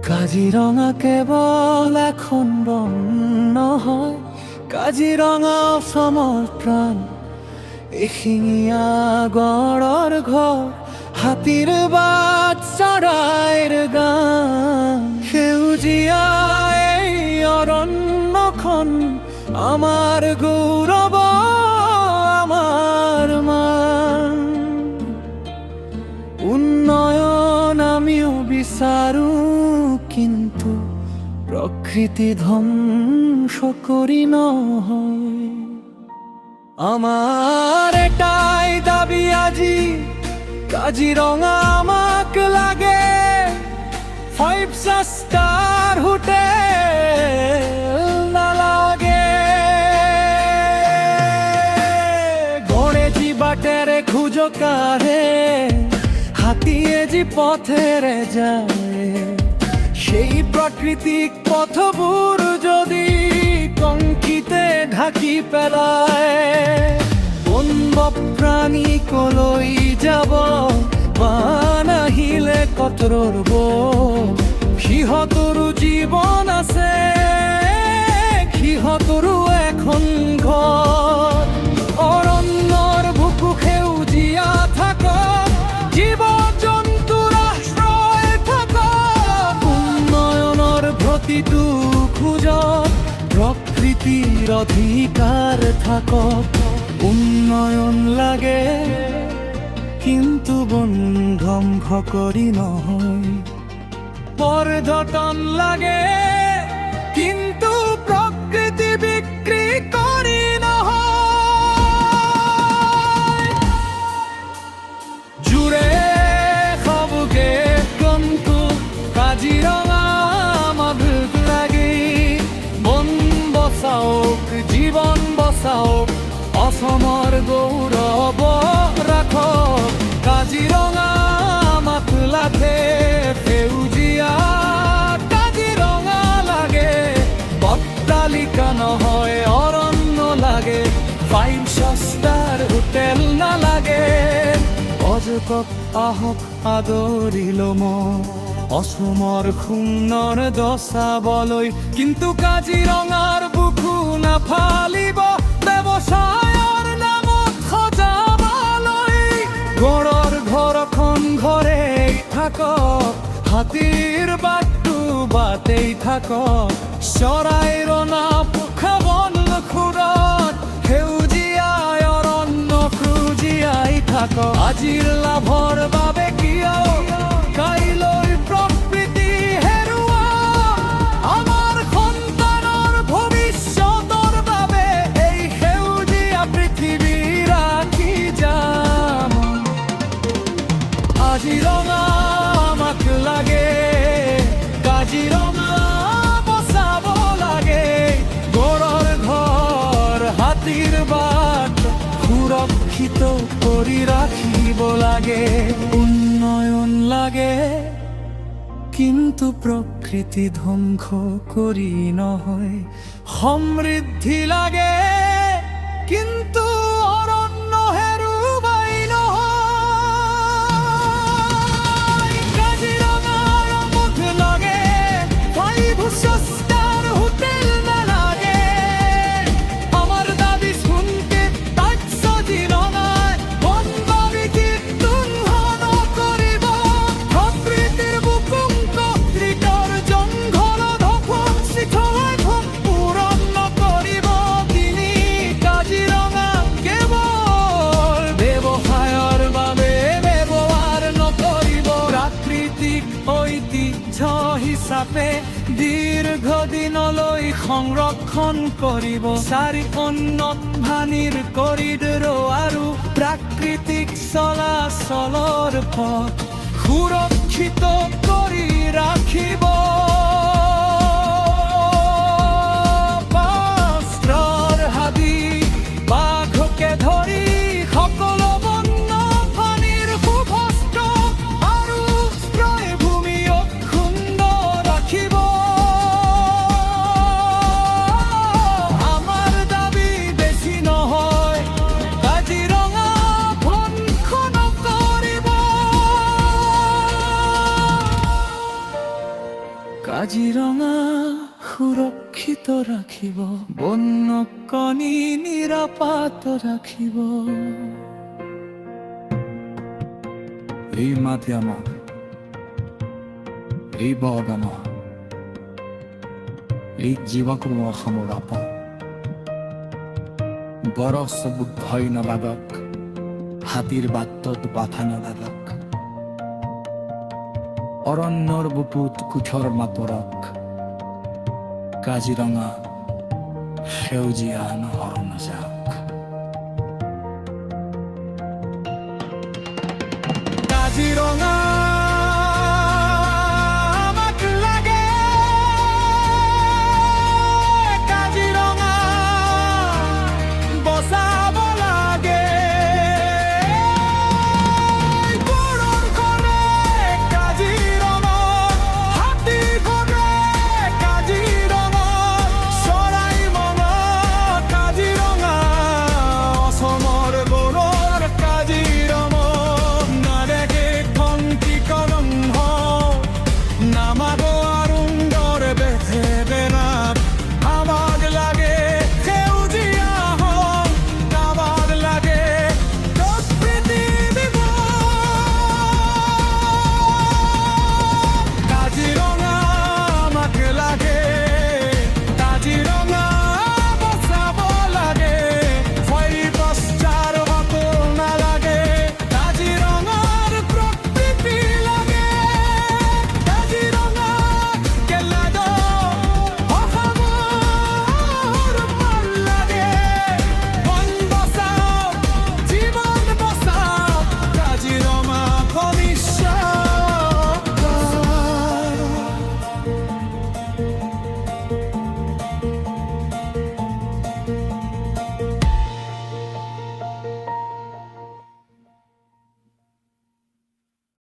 কাজিৰঙা কেৱল এখন বন নহয়, কাজিৰঙা অসমৰ প্ৰাণ। এশিঙীয়া গড়ৰ ঘৰ, হাতীৰ বাট, চৰাইৰ গান। সেউজীয়া এই অৰণ্যখন আমাৰ গৌৰৱ, আমাৰ মান। উন্নয়ন আমিও বিচাৰো, কিন্তু প্ৰকৃতি ধ্বংস কৰি নহয়। আমাৰ এটাই দাবী আজি, কাজিৰঙা আমাক লাগে। 5 ষ্টাৰ হোটেল নালাগে। গড়ে যি বাটেৰে খোজ কাঢ়ে, হাতীয়ে যি পথেৰে যায়, সেই প্ৰাকৃতিক পথবোৰ যদি কংক্ৰিটে ঢাকি পেলায়, বন্যপ্ৰাণী কলৈ যাব? বান আহিলে ক'ত ৰ'ব? সিহঁতৰো জীৱন আছে, সিহঁতৰো এখন ঘৰ। অৰণ্যৰ বুকু সেউজীয়া থাকক, জীৱ-জন্তুৰ আশ্ৰয় থাকক। উন্নয়নৰ প্ৰতিটো খোজত প্ৰকৃতিৰ অধিকাৰ থাকক। উন্নয়ন লাগে, কিন্তু বন ধ্বংস কৰি নহয়। পৰ্যটন লাগে, কিন্তু প্ৰকৃতি বিক্ৰী কৰি নহয়। জোৰে সবকে কন্তু কাজিৰঙা আমাক লাগে। বন বচাওক, জীৱন বচাওক, অসমৰ গৌৰৱ ৰাখক। কাজিৰঙা আমাক লাগে, সেউজীয়া কাজিৰঙা লাগে। অট্টালিকা নহয়, অৰণ্য লাগে। 5 ষ্টাৰ হোটেল নালাগে। অযোকক আহক আদৰিল মই, অসমৰ সুন্দৰ দচাবলৈ। কিন্তু কাজিৰঙাৰ বুকু নাফালিব ব্যৱসায়ৰ নামত সজাবলৈ। গড়ৰ ঘৰখন ঘৰেই থাকক, হাতীৰ বাটটো বাটেই থাকক। চৰাইৰ নাপ খাবন খুৰত, সেউজীয়া অৰণ্য খুজিয়াই থাকক। আজিৰ লাভৰ বাবে কিয় কাইলৈ প্ৰকৃতি হেৰুৱা? আমাৰ সন্তানৰ ভৱিষ্যতৰ বাবে এই সেউজীয়া পৃথিৱী ৰাখি যাম। কাজিৰঙা আমাক লাগে, কাজিৰঙা বচাব লাগে। গড়ৰ ঘৰ, হাতীৰ বাট সুৰক্ষিত কৰি ৰাখিব লাগে। উন্নয়ন লাগে, কিন্তু প্ৰকৃতি ধ্বংস কৰি নহয়। সমৃদ্ধি লাগে, কিন্তু অৰণ্য হেৰুৱাই নহয়। কাজিৰঙা আমাক লাগে, 5 ষ্টাৰ হোটেল নালাগে। আমাৰ দাবী শুনকে কাজিৰঙাই বন বিক্ৰী নকৰিব। প্ৰকৃতিৰ বুকুং কংক্ৰিটৰ জংঘল ধপন চিঠলাই পূৰণ নকৰিব তিনি। কাজিৰঙা কেৱল ব্যৱসায়ৰ বাবে ব্যৱহাৰ নকৰিব। প্ৰাকৃতিক ঐতিহ্য হিচাপে দীৰ্ঘদিনলৈ সংৰক্ষণ কৰিব। 4 উন্নত পানীৰ কৰিডৰ আৰু প্ৰাকৃতিক চলাচলৰ পথ সুৰক্ষিত কৰি ৰাখিব। বাস্ত্ৰৰ হাবি, বাঘকে ধৰি সকলো বন্য পানীৰ সুভষ্ট আৰু ভূমি সুন্দৰ ৰাখিব। আমাৰ দাবী বেছি নহয়, কাজিৰঙা ধ্বংস নকৰিব। কাজিৰঙা সুৰক্ষিত ৰাখিব, বন্যপ্ৰাণী নিৰাপদ ৰাখিব। এই মাটি আমাৰ, এই বাগান আমাৰ, এই জীৱাকৰ্ম অসমৰ আপোন। গড় চকুত ভয় নালাগক, হাতীৰ বাটত বাধা নালাগক, অৰণ্যৰ বুকুত কুঠৰ নপৰক। কাজিৰঙা সেউজীয়া নহৰ নাযাওক।